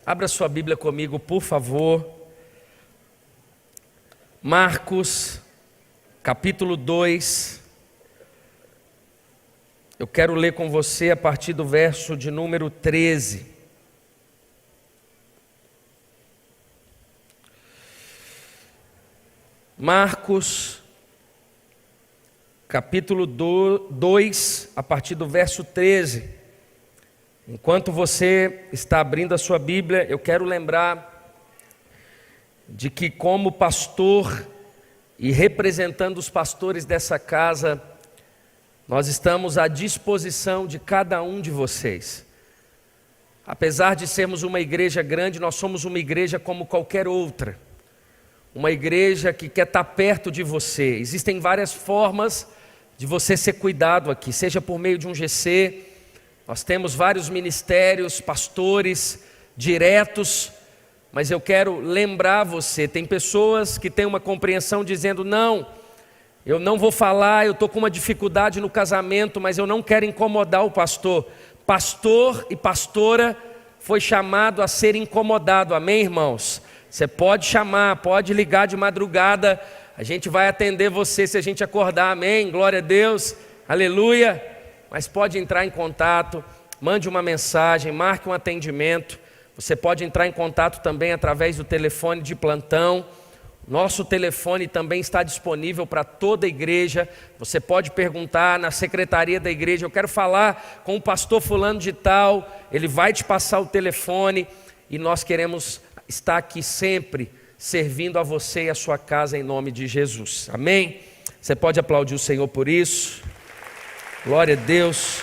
Abra sua Bíblia comigo, por favor. Marcos, capítulo 2. Eu quero ler com você a partir do verso de número 13. Marcos, capítulo 2, a partir do verso 13. Enquanto você está abrindo a sua Bíblia, eu quero lembrar de que, como pastor e representando os pastores dessa casa, nós estamos à disposição de cada um de vocês. Apesar de sermos uma igreja grande, nós somos uma igreja como qualquer outra. Uma igreja que quer estar perto de você. Existem várias formas de você ser cuidado aqui, seja por meio de um GC. Nós temos vários ministérios, pastores diretos, mas eu quero lembrar você, tem pessoas que têm uma compreensão dizendo: não, eu não vou falar, eu estou com uma dificuldade no casamento, mas eu não quero incomodar o pastor. Pastor e pastora foi chamado a ser incomodado, amém, irmãos? Você pode chamar, pode ligar de madrugada, a gente vai atender você se a gente acordar, amém? Glória a Deus, aleluia. Mas pode entrar em contato, mande uma mensagem, marque um atendimento. Você pode entrar em contato também através do telefone de plantão. Nosso telefone também está disponível para toda a igreja. Você pode perguntar na secretaria da igreja: eu quero falar com o pastor fulano de tal. Ele vai te passar o telefone e nós queremos estar aqui sempre servindo a você e a sua casa em nome de Jesus, amém? Você pode aplaudir o Senhor por isso. Glória a Deus.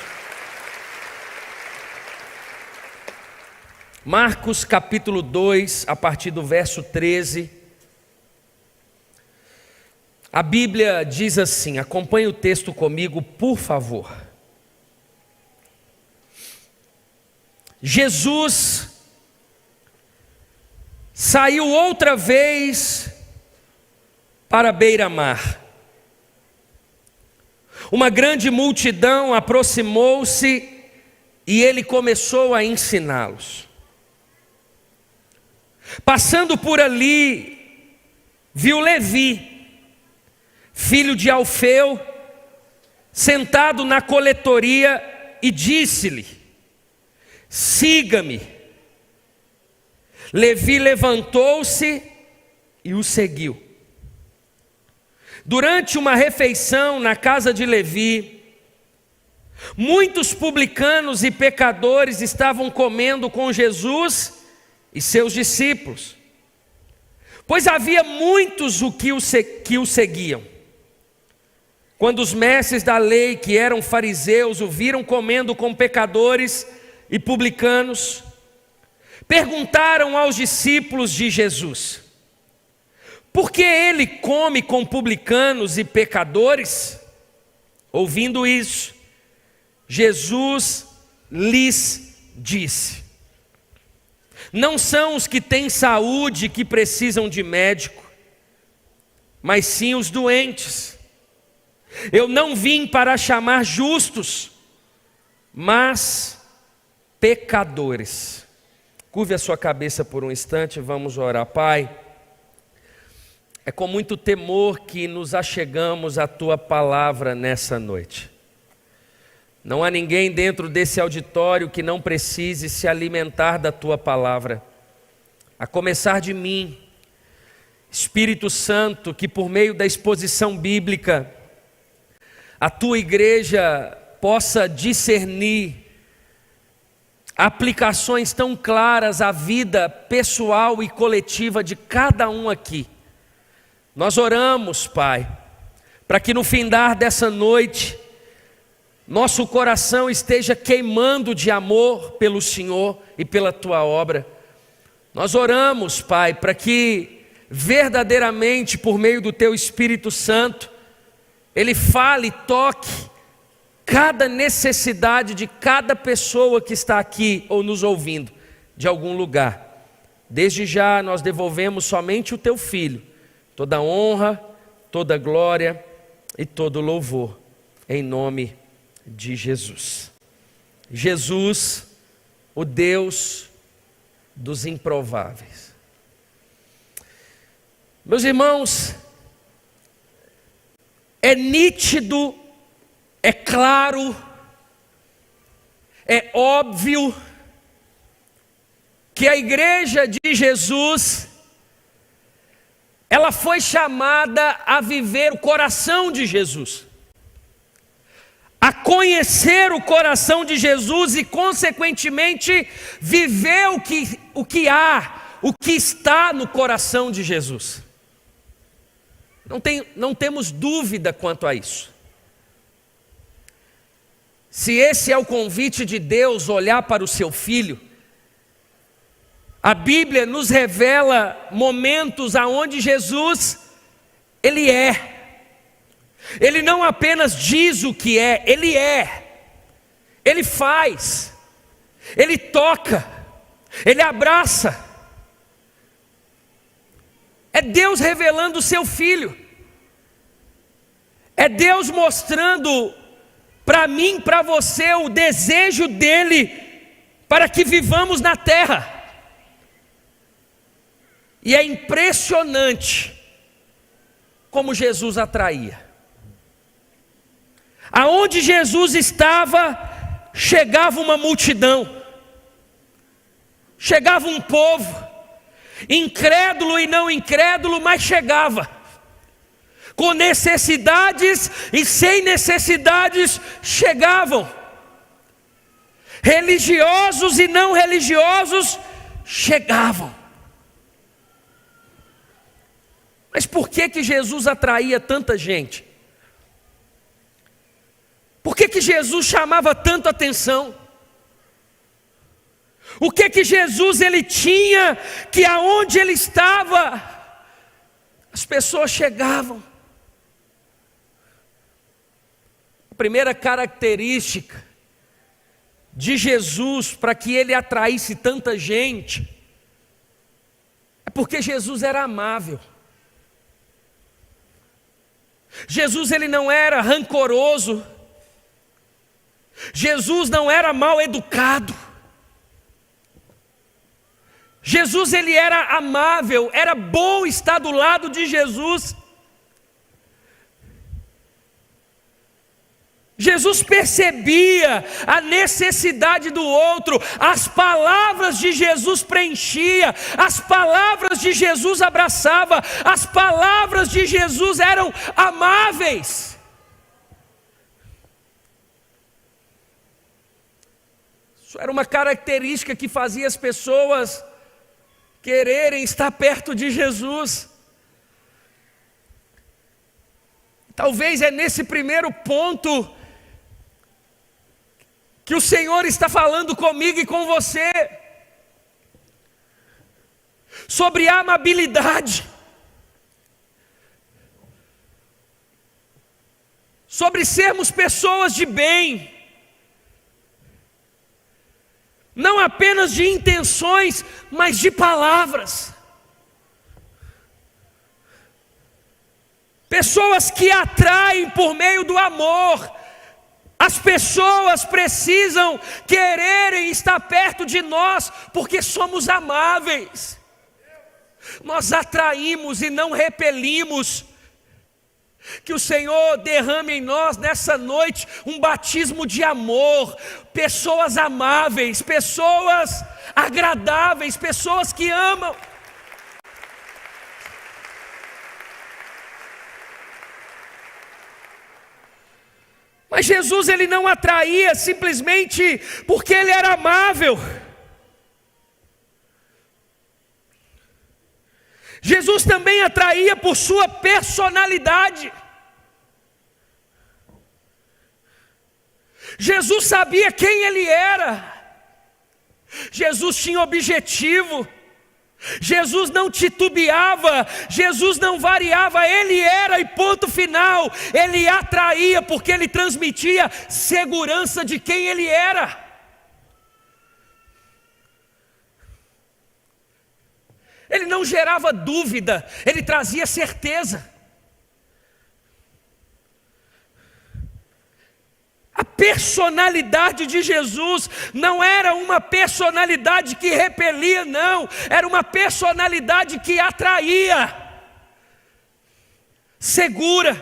Marcos capítulo 2, a partir do verso 13. A Bíblia diz assim, acompanhe o texto comigo, por favor. Jesus saiu outra vez para a beira-mar. Uma grande multidão aproximou-se e ele começou a ensiná-los. Passando por ali, viu Levi, filho de Alfeu, sentado na coletoria e disse-lhe: siga-me. Levi levantou-se e o seguiu. Durante uma refeição na casa de Levi, muitos publicanos e pecadores estavam comendo com Jesus e seus discípulos, pois havia muitos que o seguiam. Quando os mestres da lei, que eram fariseus, o viram comendo com pecadores e publicanos, perguntaram aos discípulos de Jesus: por que ele come com publicanos e pecadores? Ouvindo isso, Jesus lhes disse: não são os que têm saúde que precisam de médico, mas sim os doentes. Eu não vim para chamar justos, mas pecadores. Curve a sua cabeça por um instante e vamos orar. Pai, é com muito temor que nos achegamos à Tua palavra nessa noite. Não há ninguém dentro desse auditório que não precise se alimentar da Tua palavra. A começar de mim, Espírito Santo, que por meio da exposição bíblica, a Tua igreja possa discernir aplicações tão claras à vida pessoal e coletiva de cada um aqui. Nós oramos, Pai, para que no findar dessa noite, nosso coração esteja queimando de amor pelo Senhor e pela Tua obra. Nós oramos, Pai, para que verdadeiramente, por meio do Teu Espírito Santo, Ele fale e toque cada necessidade de cada pessoa que está aqui ou nos ouvindo, de algum lugar. Desde já nós devolvemos somente o Teu Filho toda honra, toda glória e todo louvor, em nome de Jesus. Jesus, o Deus dos improváveis. Meus irmãos, é nítido, é claro, é óbvio que a igreja de Jesus, ela foi chamada a viver o coração de Jesus, a conhecer o coração de Jesus e, consequentemente, viver o que está no coração de Jesus. Não temos dúvida quanto a isso. Se esse é o convite de Deus, olhar para o seu Filho, a Bíblia nos revela momentos aonde Jesus, Ele é. Ele não apenas diz o que é, Ele é. Ele faz. Ele toca. Ele abraça. É Deus revelando o seu Filho. É Deus mostrando para mim, para você, o desejo dEle para que vivamos na terra. E é impressionante como Jesus atraía. Aonde Jesus estava, chegava uma multidão, chegava um povo, incrédulo e não incrédulo, mas chegava, com necessidades e sem necessidades chegavam, religiosos e não religiosos chegavam. Mas por que Jesus atraía tanta gente? Por que Jesus chamava tanta atenção? O que Jesus ele tinha que aonde ele estava, as pessoas chegavam? A primeira característica de Jesus para que ele atraísse tanta gente é porque Jesus era amável. Jesus ele não era rancoroso. Jesus não era mal educado. Jesus ele era amável, era bom estar do lado de Jesus. Jesus percebia a necessidade do outro, as palavras de Jesus preenchia, as palavras de Jesus abraçava, as palavras de Jesus eram amáveis. Isso era uma característica que fazia as pessoas quererem estar perto de Jesus. Talvez é nesse primeiro ponto que o Senhor está falando comigo e com você, sobre a amabilidade, sobre sermos pessoas de bem, não apenas de intenções, mas de palavras, pessoas que atraem por meio do amor. As pessoas precisam quererem estar perto de nós, porque somos amáveis. Nós atraímos e não repelimos. Que o Senhor derrame em nós nessa noite um batismo de amor. Pessoas amáveis, pessoas agradáveis, pessoas que amam. Mas Jesus ele não atraía simplesmente porque ele era amável. Jesus também atraía por sua personalidade. Jesus sabia quem ele era. Jesus tinha objetivo. Jesus não titubeava, Jesus não variava, ele era e ponto final. Ele atraía porque ele transmitia segurança de quem ele era. Ele não gerava dúvida, ele trazia certeza. personalidade de Jesus não era uma personalidade que repelia, não, era uma personalidade que atraía, segura,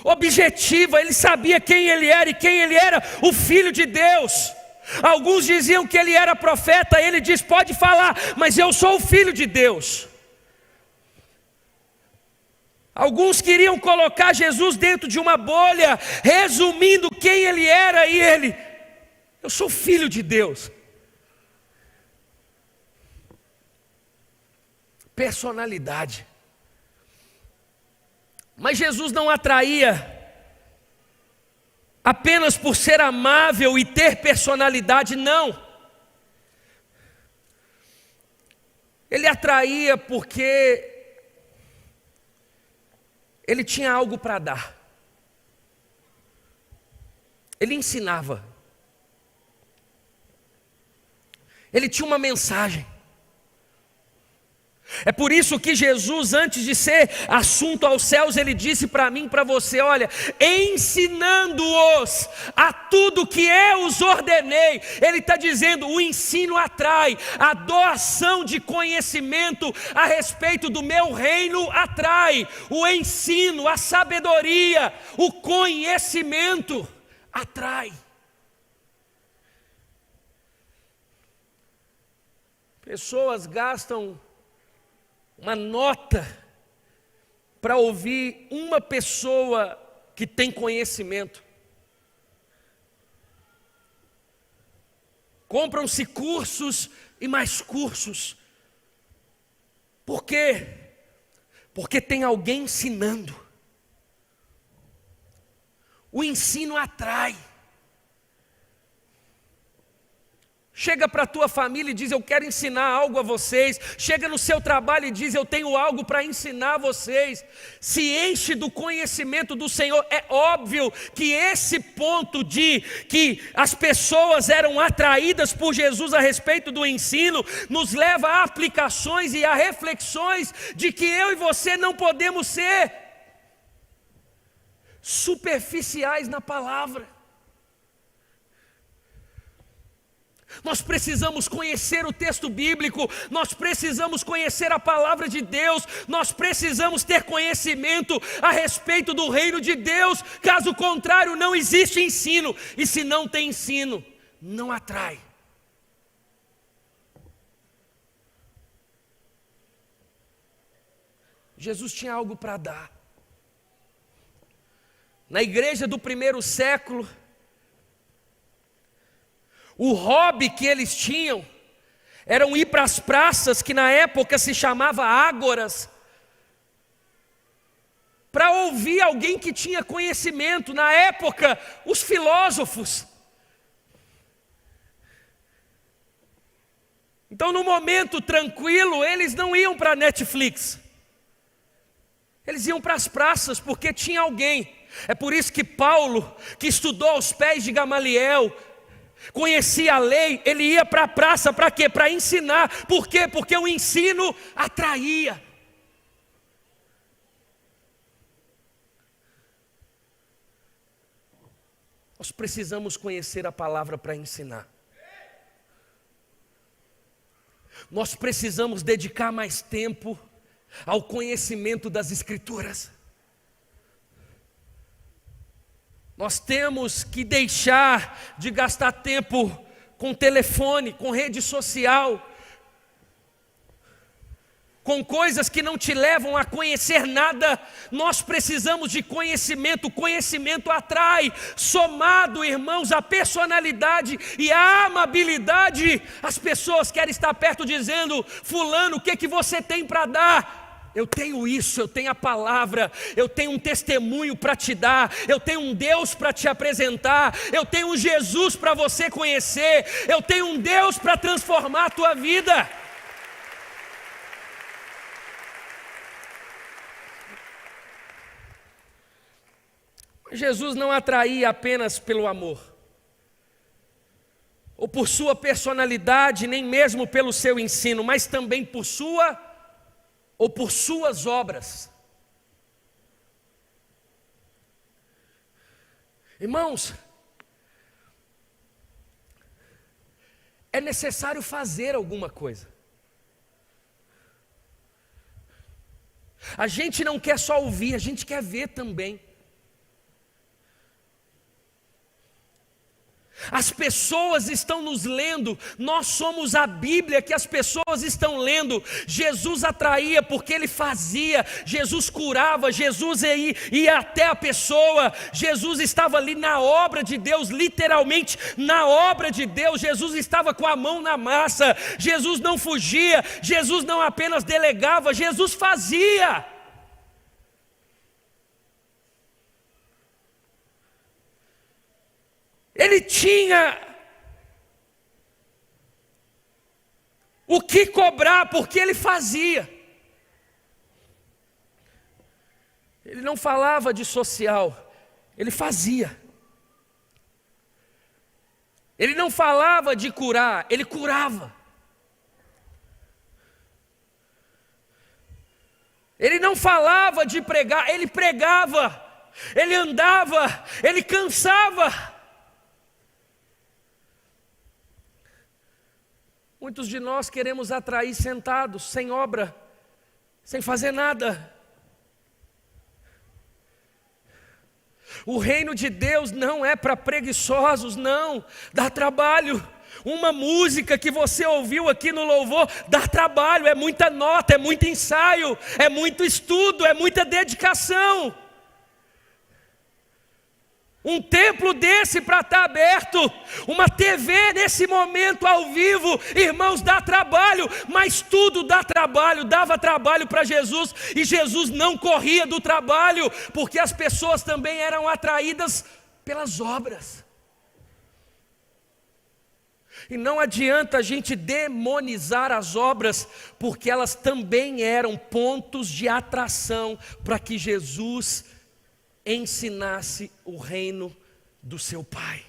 objetiva. Ele sabia quem ele era e quem ele era, o Filho de Deus. Alguns diziam que ele era profeta, ele diz: pode falar, mas eu sou o Filho de Deus. Alguns queriam colocar Jesus dentro de uma bolha, resumindo quem ele era, e ele: eu sou Filho de Deus. Personalidade. Mas Jesus não atraía apenas por ser amável e ter personalidade, não. Ele atraía porque ele tinha algo para dar. Ele ensinava. Ele tinha uma mensagem. É por isso que Jesus, antes de ser assunto aos céus, ele disse para mim e para você: olha, ensinando-os a tudo que eu os ordenei. Ele está dizendo: o ensino atrai, a doação de conhecimento a respeito do meu reino atrai, o ensino, a sabedoria, o conhecimento atrai. Pessoas gastam uma nota para ouvir uma pessoa que tem conhecimento. Compram-se cursos e mais cursos. Por quê? Porque tem alguém ensinando. O ensino atrai. Chega para a tua família e diz: eu quero ensinar algo a vocês. Chega no seu trabalho e diz: eu tenho algo para ensinar a vocês. Se enche do conhecimento do Senhor. É óbvio que esse ponto de que as pessoas eram atraídas por Jesus a respeito do ensino, nos leva a aplicações e a reflexões de que eu e você não podemos ser superficiais na palavra. Nós precisamos conhecer o texto bíblico, nós precisamos conhecer a palavra de Deus, nós precisamos ter conhecimento a respeito do reino de Deus. Caso contrário, não existe ensino, e se não tem ensino, não atrai. Jesus tinha algo para dar. Na igreja do primeiro século, o hobby que eles tinham era ir para as praças, que na época se chamava ágoras, para ouvir alguém que tinha conhecimento. Na época, os filósofos. Então, no momento tranquilo, eles não iam para a Netflix. Eles iam para as praças, porque tinha alguém. É por isso que Paulo, que estudou aos pés de Gamaliel, conhecia a lei, ele ia para a praça, para quê? Para ensinar. Por quê? Porque o ensino atraía. Nós precisamos conhecer a palavra para ensinar. Nós precisamos dedicar mais tempo ao conhecimento das Escrituras. Nós temos que deixar de gastar tempo com telefone, com rede social, com coisas que não te levam a conhecer nada. Nós precisamos de conhecimento. O conhecimento atrai, somado, irmãos, à personalidade e à amabilidade. As pessoas querem estar perto dizendo: fulano, o que você tem para dar? Eu tenho isso, eu tenho a palavra, eu tenho um testemunho para te dar, eu tenho um Deus para te apresentar, eu tenho um Jesus para você conhecer, eu tenho um Deus para transformar a tua vida. Jesus não atraía apenas pelo amor, ou por sua personalidade, nem mesmo pelo seu ensino, mas também por suas obras. Irmãos, é necessário fazer alguma coisa. A gente não quer só ouvir, a gente quer ver também. As pessoas estão nos lendo, nós somos a Bíblia que as pessoas estão lendo. Jesus atraía porque Ele fazia, Jesus curava, Jesus ia até a pessoa, Jesus estava ali na obra de Deus, literalmente na obra de Deus. Jesus estava com a mão na massa, Jesus não fugia, Jesus não apenas delegava, Jesus fazia. Ele tinha o que cobrar, porque ele fazia. Ele não falava de social, ele fazia. Ele não falava de curar, ele curava. Ele não falava de pregar, ele pregava. Ele andava, ele cansava. Muitos de nós queremos atrair sentados, sem obra, sem fazer nada. O reino de Deus não é para preguiçosos, não, dá trabalho. Uma música que você ouviu aqui no louvor, dá trabalho, é muita nota, é muito ensaio, é muito estudo, é muita dedicação. Um templo desse para estar aberto, uma TV nesse momento ao vivo, irmãos, dá trabalho, mas tudo dá trabalho, dava trabalho para Jesus, e Jesus não corria do trabalho, porque as pessoas também eram atraídas pelas obras. E não adianta a gente demonizar as obras, porque elas também eram pontos de atração para que Jesus ensinasse o reino do seu Pai.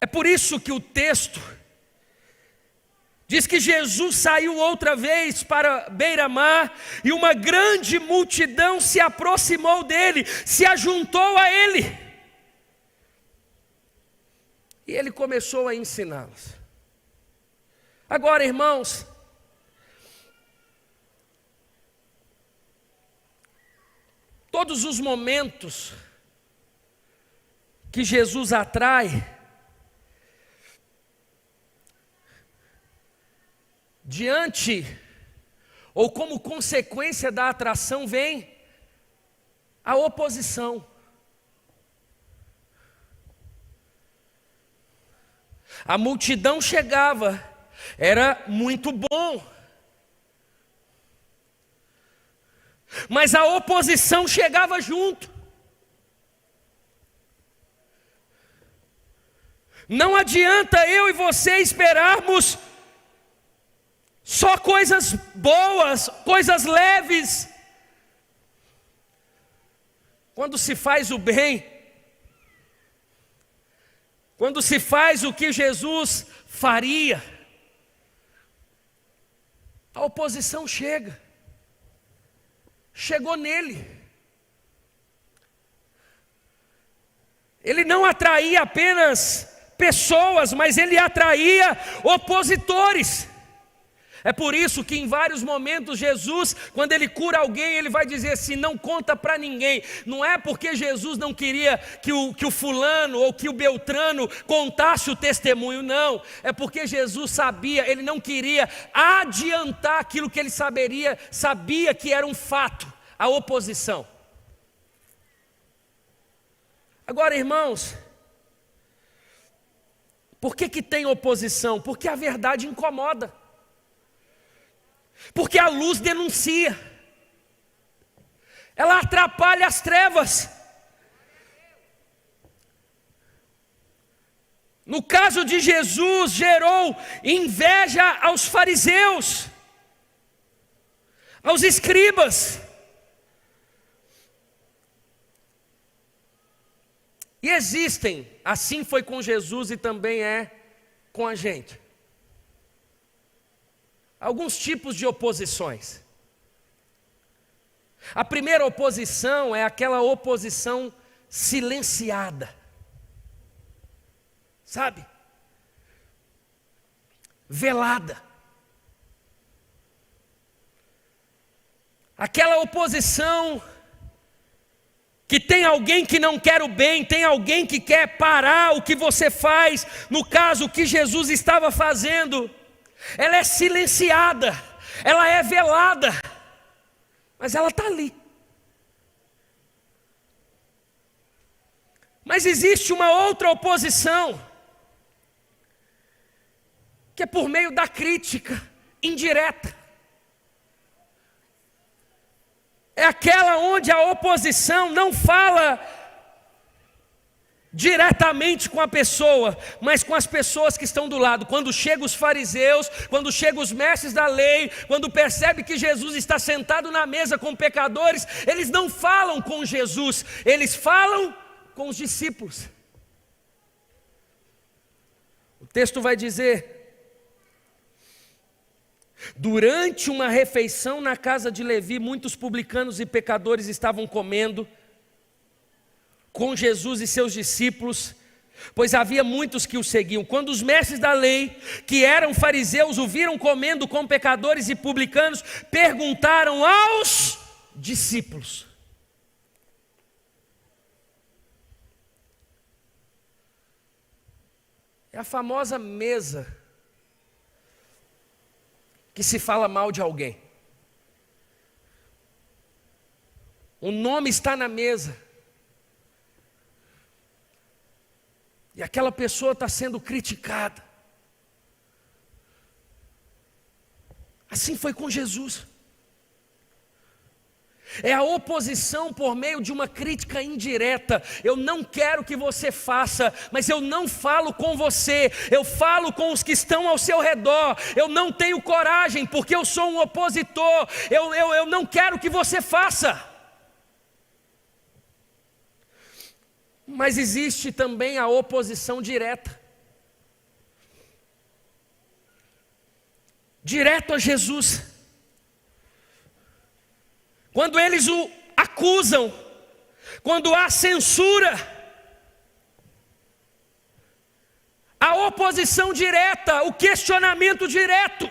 É por isso que o texto diz que Jesus saiu outra vez para beira-mar, e uma grande multidão se aproximou dele, se ajuntou a ele, e ele começou a ensiná-los. Agora, irmãos, todos os momentos que Jesus atrai, diante ou como consequência da atração, vem a oposição. A multidão chegava, era muito bom, mas a oposição chegava junto. Não adianta eu e você esperarmos só coisas boas, coisas leves. Quando se faz o bem, quando se faz o que Jesus faria, a oposição chega. Chegou nele. Ele não atraía apenas pessoas, mas ele atraía opositores. É por isso que em vários momentos Jesus, quando ele cura alguém, ele vai dizer assim: não conta para ninguém. Não é porque Jesus não queria que o fulano ou que o beltrano contasse o testemunho, não. É porque Jesus sabia, ele não queria adiantar aquilo que ele sabia que era um fato, a oposição. Agora, irmãos, por que tem oposição? Porque a verdade incomoda. Porque a luz denuncia, ela atrapalha as trevas. No caso de Jesus, gerou inveja aos fariseus, aos escribas. E existem, assim foi com Jesus e também é com a gente, alguns tipos de oposições. A primeira oposição é aquela oposição silenciada. sabe? Velada. Aquela oposição que tem alguém que não quer o bem, tem alguém que quer parar o que você faz, no caso, o que Jesus estava fazendo, ela é silenciada, ela é velada, mas ela está ali. Mas existe uma outra oposição, que é por meio da crítica indireta. É aquela onde a oposição não fala diretamente com a pessoa, mas com as pessoas que estão do lado. Quando chegam os fariseus, quando chegam os mestres da lei, quando percebe que Jesus está sentado na mesa com pecadores, eles não falam com Jesus, eles falam com os discípulos. O texto vai dizer: durante uma refeição na casa de Levi, muitos publicanos e pecadores estavam comendo com Jesus e seus discípulos, pois havia muitos que o seguiam. Quando os mestres da lei, que eram fariseus, o viram comendo com pecadores e publicanos, perguntaram aos discípulos: é a famosa mesa que se fala mal de alguém. O nome está na mesa. E aquela pessoa está sendo criticada. Assim foi com Jesus. É a oposição por meio de uma crítica indireta. Eu não quero que você faça, mas eu não falo com você, eu falo com os que estão ao seu redor. Eu não tenho coragem, porque eu sou um opositor. Eu não quero que você faça. Mas existe também a oposição direta. Direto a Jesus. Quando eles o acusam, quando há censura, a oposição direta, o questionamento direto,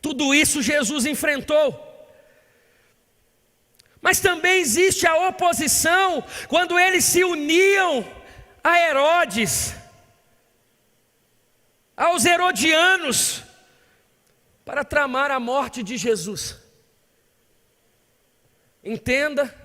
tudo isso Jesus enfrentou. Mas também existe a oposição quando eles se uniam a Herodes, aos herodianos, para tramar a morte de Jesus. Entenda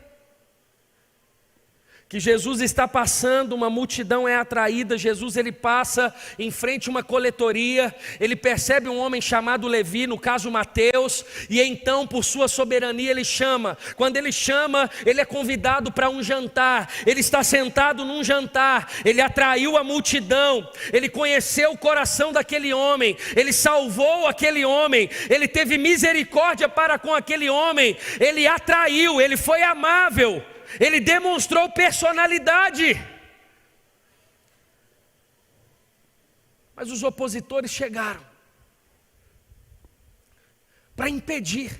que Jesus está passando, uma multidão é atraída, Jesus ele passa em frente a uma coletoria, ele percebe um homem chamado Levi, no caso Mateus, e então por sua soberania ele chama. Quando ele chama, ele é convidado para um jantar, ele está sentado num jantar, ele atraiu a multidão, ele conheceu o coração daquele homem, ele salvou aquele homem, ele teve misericórdia para com aquele homem, ele atraiu, ele foi amável, ele demonstrou personalidade. Mas os opositores chegaram para impedir,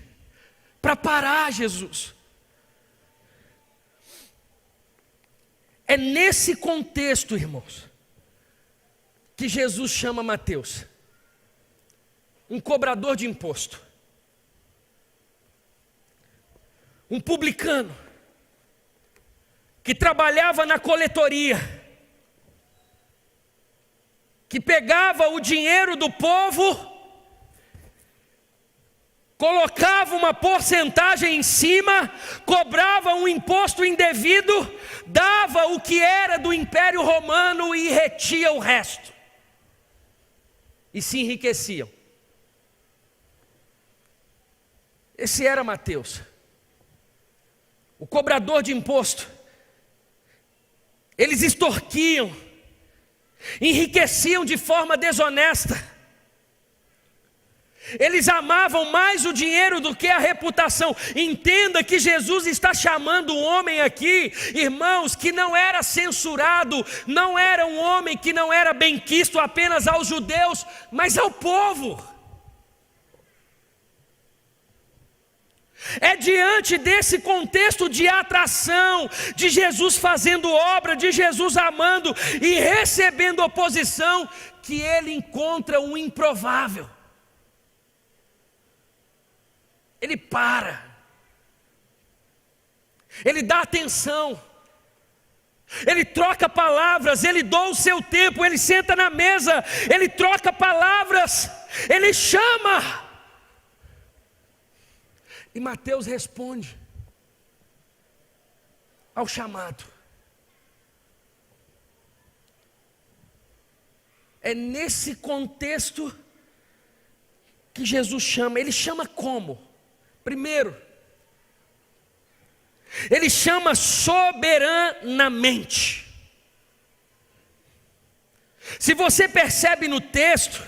para parar Jesus. É nesse contexto, irmãos, que Jesus chama Mateus, um cobrador de imposto, um publicano, que trabalhava na coletoria, que pegava o dinheiro do povo, colocava uma porcentagem em cima, cobrava um imposto indevido, dava o que era do Império Romano e retia o resto. E se enriqueciam. Esse era Mateus, o cobrador de imposto. Eles extorquiam, enriqueciam de forma desonesta. Eles amavam mais o dinheiro do que a reputação. Entenda que Jesus está chamando um homem aqui, irmãos, que não era censurado, não era um homem que não era benquisto apenas aos judeus, mas ao povo. É diante desse contexto de atração, de Jesus fazendo obra, de Jesus amando e recebendo oposição, que ele encontra o improvável. Ele para, ele dá atenção, ele troca palavras, ele doa o seu tempo, ele senta na mesa, ele troca palavras, ele chama. E Mateus responde ao chamado. É nesse contexto que Jesus chama. Ele chama como? Primeiro, ele chama soberanamente. Se você percebe no texto,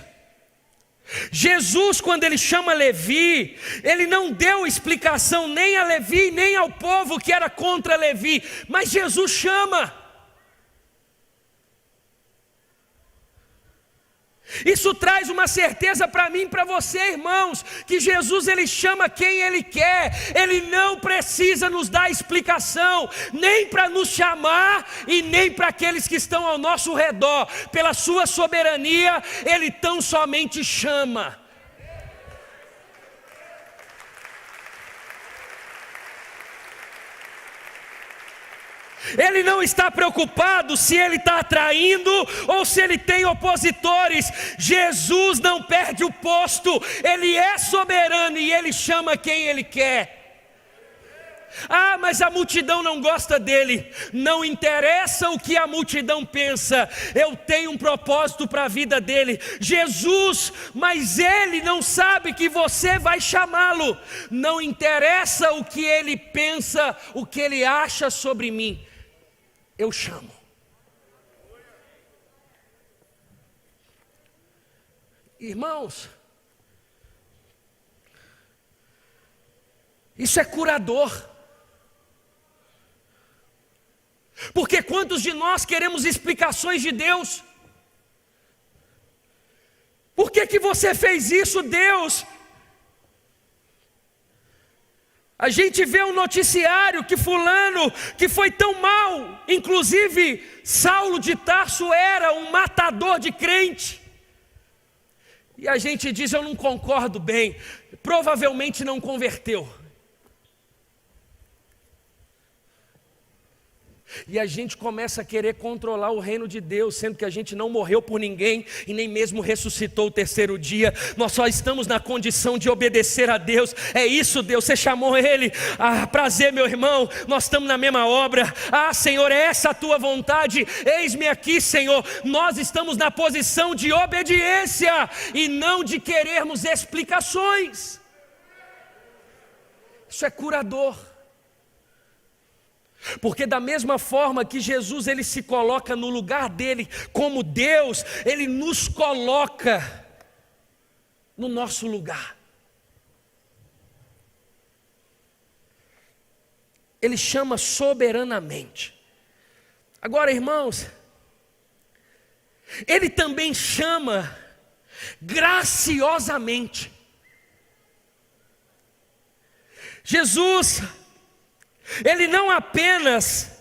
Jesus, quando ele chama Levi, ele não deu explicação nem a Levi, nem ao povo que era contra Levi, mas Jesus chama. Isso traz uma certeza para mim e para você, irmãos, que Jesus ele chama quem ele quer, ele não precisa nos dar explicação, nem para nos chamar e nem para aqueles que estão ao nosso redor, pela sua soberania, ele tão somente chama. Ele não está preocupado se ele está atraindo ou se ele tem opositores. Jesus não perde o posto, ele é soberano e ele chama quem ele quer. Ah, mas a multidão não gosta dele. Não interessa o que a multidão pensa, eu tenho um propósito para a vida dele. Jesus, mas ele não sabe que você vai chamá-lo. Não interessa o que ele pensa, o que ele acha sobre mim, eu chamo. Irmãos, isso é curador. Porque quantos de nós queremos explicações de Deus? Por que você fez isso, Deus? A gente vê um noticiário que fulano, que foi tão mal, inclusive Saulo de Tarso era um matador de crente. E a gente diz, eu não concordo bem, provavelmente não converteu. E a gente começa a querer controlar o reino de Deus, sendo que a gente não morreu por ninguém e nem mesmo ressuscitou o terceiro dia. Nós só estamos na condição de obedecer a Deus. É isso, Deus, você chamou ele. Ah, prazer, meu irmão, nós estamos na mesma obra. Ah, Senhor, é essa a tua vontade. Eis-me aqui, Senhor. Nós estamos na posição de obediência e não de querermos explicações. Isso é curador. Porque da mesma forma que Jesus ele se coloca no lugar dele como Deus, ele nos coloca no nosso lugar. Ele chama soberanamente. Agora, irmãos, ele também chama graciosamente. Jesus, ele não apenas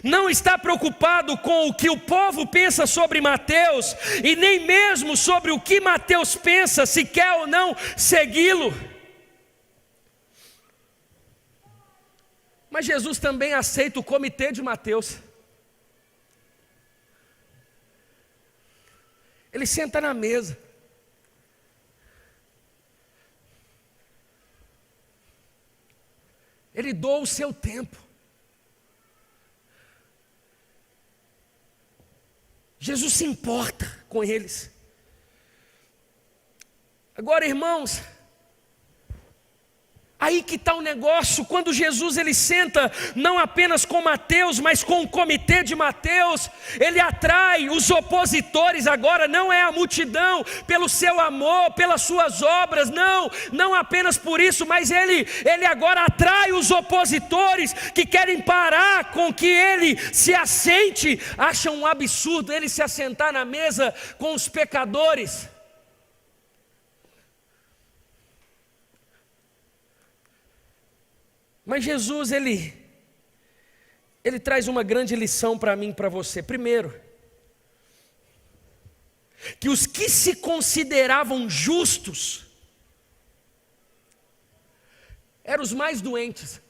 não está preocupado com o que o povo pensa sobre Mateus, e nem mesmo sobre o que Mateus pensa, se quer ou não segui-lo. Mas Jesus também aceita o comitê de Mateus. Ele senta na mesa. Ele doa o seu tempo. Jesus se importa com eles. Agora, irmãos, aí que está o negócio. Quando Jesus ele senta não apenas com Mateus, mas com o comitê de Mateus, ele atrai os opositores. Agora não é a multidão pelo seu amor, pelas suas obras, não apenas por isso, mas ele agora atrai os opositores que querem parar com que ele se assente. Acham um absurdo ele se assentar na mesa com os pecadores. Mas Jesus, ele traz uma grande lição para mim e para você. Primeiro, que os que se consideravam justos eram os mais doentes.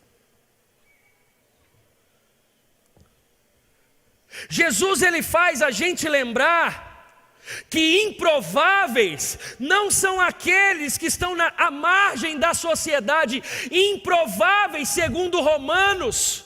Jesus, ele faz a gente lembrar que improváveis não são aqueles que estão à margem da sociedade. Improváveis, segundo Romanos,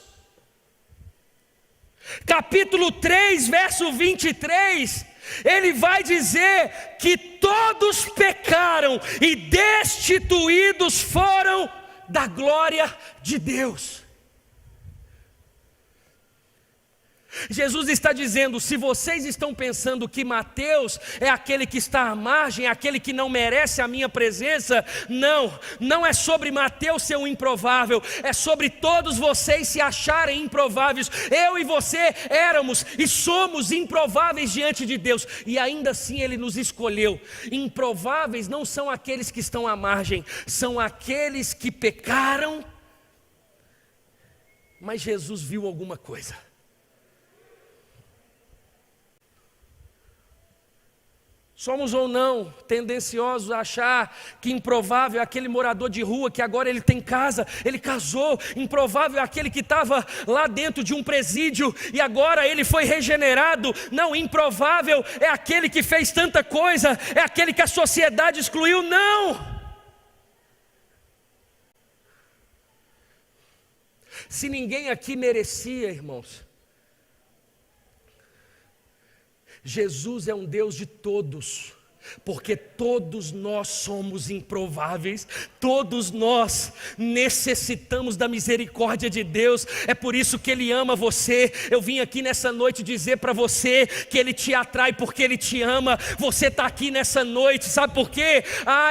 capítulo 3, verso 23, ele vai dizer que todos pecaram e destituídos foram da glória de Deus. Jesus está dizendo: se vocês estão pensando que Mateus é aquele que está à margem, aquele que não merece a minha presença, não é sobre Mateus ser um improvável, é sobre todos vocês se acharem improváveis. Eu e você éramos e somos improváveis diante de Deus, e ainda assim Ele nos escolheu. Improváveis não são aqueles que estão à margem, são aqueles que pecaram, mas Jesus viu alguma coisa. Somos ou não tendenciosos a achar que improvável é aquele morador de rua que agora ele tem casa, ele casou. Improvável é aquele que estava lá dentro de um presídio e agora ele foi regenerado. Não, improvável é aquele que fez tanta coisa, é aquele que a sociedade excluiu. Não! Se ninguém aqui merecia, irmãos, Jesus é um Deus de todos, porque todos nós somos improváveis, todos nós necessitamos da misericórdia de Deus. É por isso que Ele ama você. Eu vim aqui nessa noite dizer para você que Ele te atrai porque Ele te ama. Você está aqui nessa noite, sabe por quê?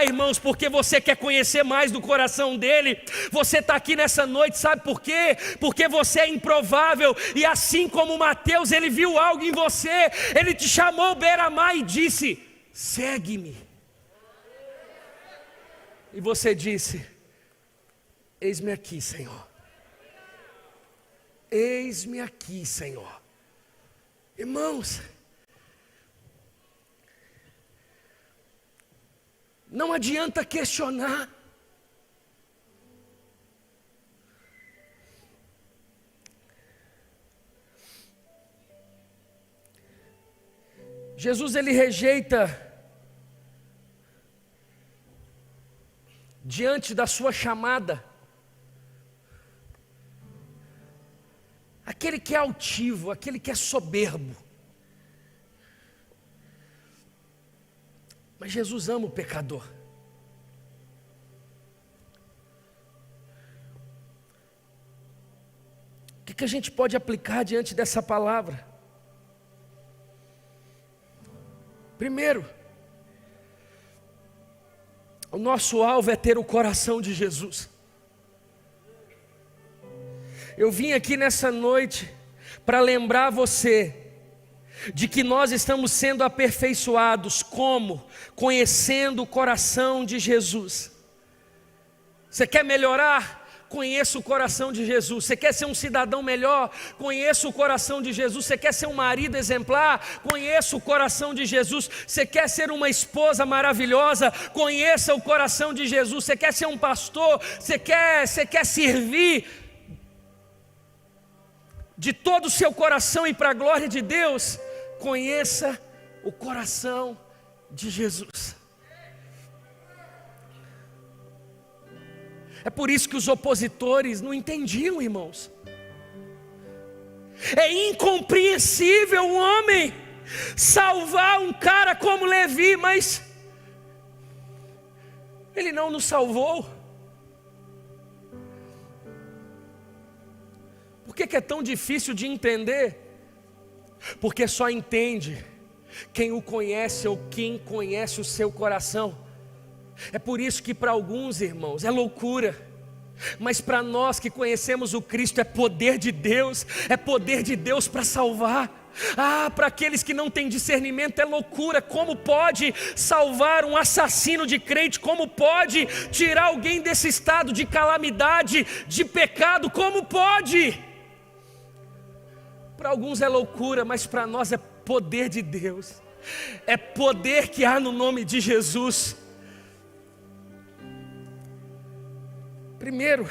Irmãos, porque você quer conhecer mais do coração dEle. Você está aqui nessa noite, sabe por quê? Porque você é improvável, e assim como Mateus, ele viu algo em você. Ele te chamou beira-mar e disse: segue-me. E você disse: eis-me aqui, Senhor. Eis-me aqui, Senhor. Irmãos, não adianta questionar. Jesus, ele rejeita, diante da sua chamada, aquele que é altivo, aquele que é soberbo. Mas Jesus ama o pecador. O que a gente pode aplicar diante dessa palavra? Primeiro, o nosso alvo é ter o coração de Jesus. Eu vim aqui nessa noite para lembrar você de que nós estamos sendo aperfeiçoados. Como? Conhecendo o coração de Jesus. Você quer melhorar? Conheça o coração de Jesus. Você quer ser um cidadão melhor? Conheça o coração de Jesus. Você quer ser um marido exemplar? Conheça o coração de Jesus. Você quer ser uma esposa maravilhosa? Conheça o coração de Jesus. Você quer ser um pastor? Você quer servir de todo o seu coração e para a glória de Deus? Conheça o coração de Jesus. É por isso que os opositores não entendiam, irmãos. É incompreensível um homem salvar um cara como Levi, mas ele não nos salvou. Por que é tão difícil de entender? Porque só entende quem o conhece ou quem conhece o seu coração. É por isso que para alguns, irmãos, é loucura, mas para nós que conhecemos o Cristo é poder de Deus para salvar. Para aqueles que não têm discernimento é loucura. Como pode salvar um assassino de crente? Como pode tirar alguém desse estado de calamidade, de pecado? Como pode? Para alguns é loucura, mas para nós é poder de Deus. É poder que há no nome de Jesus. Primeiro,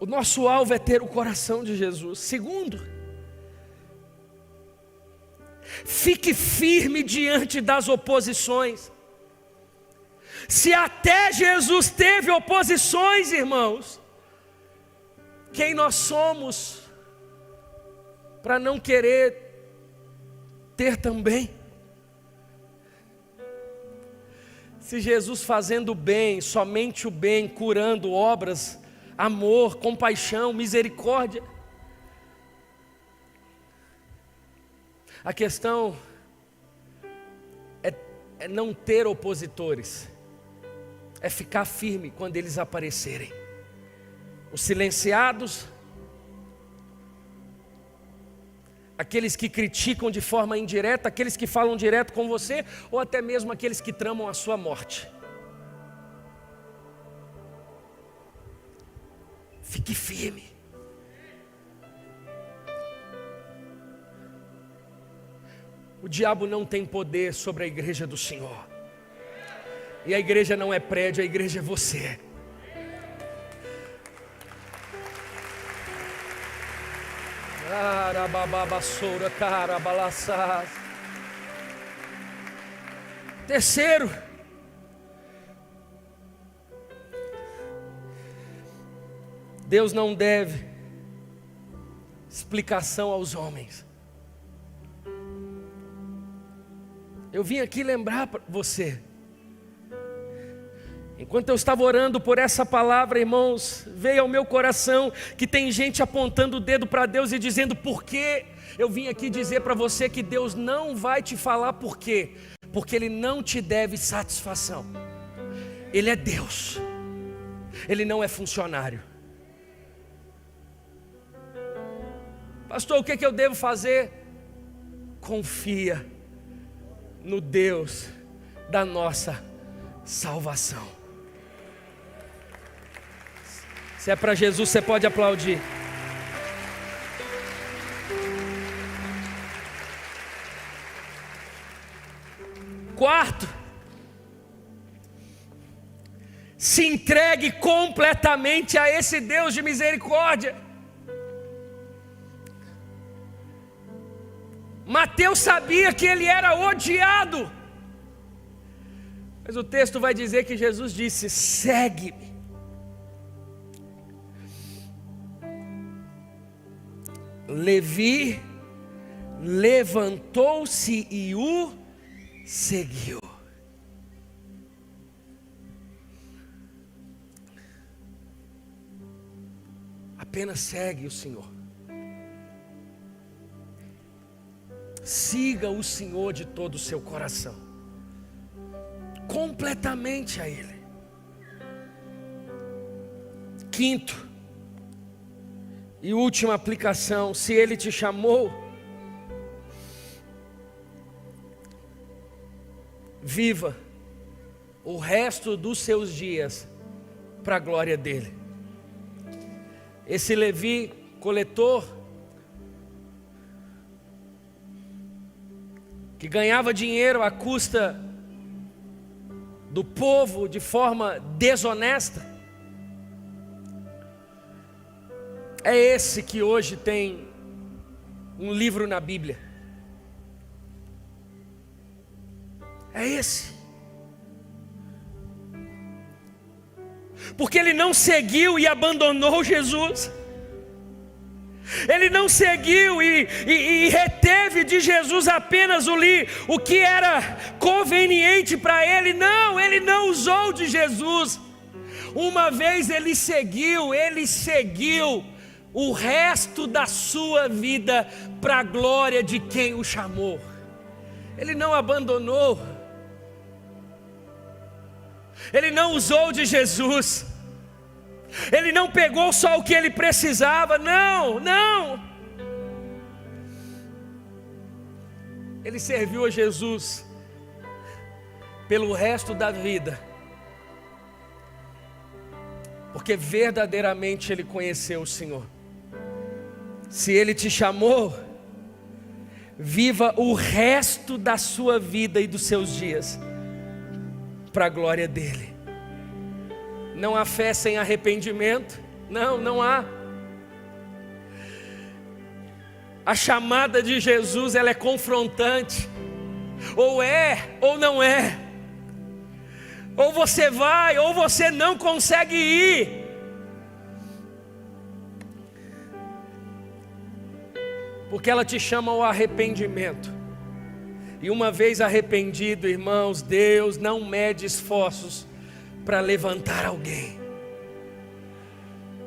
o nosso alvo é ter o coração de Jesus. Segundo, fique firme diante das oposições. Se até Jesus teve oposições, irmãos, quem nós somos para não querer ter também? Se Jesus fazendo o bem, somente o bem, curando, obras, amor, compaixão, misericórdia. A questão é não ter opositores, é ficar firme quando eles aparecerem. Os silenciados, aqueles que criticam de forma indireta, aqueles que falam direto com você, ou até mesmo aqueles que tramam a sua morte. Fique firme. O diabo não tem poder sobre a igreja do Senhor. E a igreja não é prédio, a igreja é você. Terceiro, Deus não deve explicação aos homens. Eu vim aqui lembrar para você, enquanto eu estava orando por essa palavra, irmãos, veio ao meu coração que tem gente apontando o dedo para Deus e dizendo por quê. Eu vim aqui dizer para você que Deus não vai te falar por quê, porque Ele não te deve satisfação. Ele é Deus, Ele não é funcionário. Pastor, o que eu devo fazer? Confia no Deus da nossa salvação. Se é para Jesus, você pode aplaudir. Quarto, se entregue completamente a esse Deus de misericórdia. Mateus sabia que ele era odiado, mas o texto vai dizer que Jesus disse: segue-me. Levi levantou-se e o seguiu. Apenas segue o Senhor. Siga o Senhor de todo o seu coração, completamente a Ele. Quinto e última aplicação: se Ele te chamou, viva o resto dos seus dias para a glória dEle. Esse Levi, coletor, que ganhava dinheiro à custa do povo de forma desonesta, é esse que hoje tem um livro na Bíblia. É esse. Porque ele não seguiu e abandonou Jesus. Ele não seguiu e reteve de Jesus apenas o que era conveniente para ele. Não, ele não usou de Jesus. Uma vez ele seguiu o resto da sua vida para a glória de quem o chamou. Ele não abandonou. Ele não usou de Jesus. Ele não pegou só o que ele precisava. Não. ele serviu a Jesus pelo resto da vida, porque verdadeiramente ele conheceu o Senhor. Se ele te chamou, viva o resto da sua vida e dos seus dias para a glória dele. Não há fé sem arrependimento. Não há. A chamada de Jesus, ela é confrontante. Ou é, ou não é. Ou você vai, ou você não consegue ir. Porque ela te chama ao arrependimento. E uma vez arrependido, irmãos, Deus não mede esforços para levantar alguém.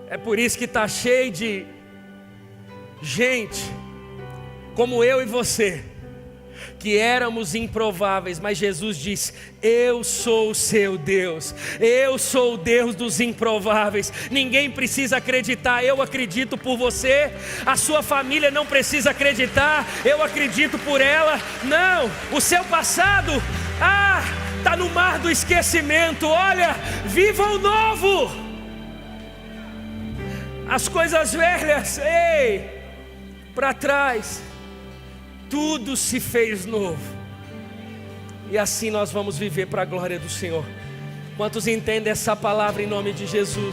É por isso que está cheio de gente, como eu e você, que éramos improváveis, mas Jesus disse: eu sou o seu Deus, eu sou o Deus dos improváveis. Ninguém precisa acreditar, eu acredito por você. A sua família não precisa acreditar, eu acredito por ela. Não, o seu passado, está no mar do esquecimento. Olha, viva o novo. As coisas velhas, para trás. Tudo se fez novo. E assim nós vamos viver para a glória do Senhor. Quantos entendem essa palavra em nome de Jesus?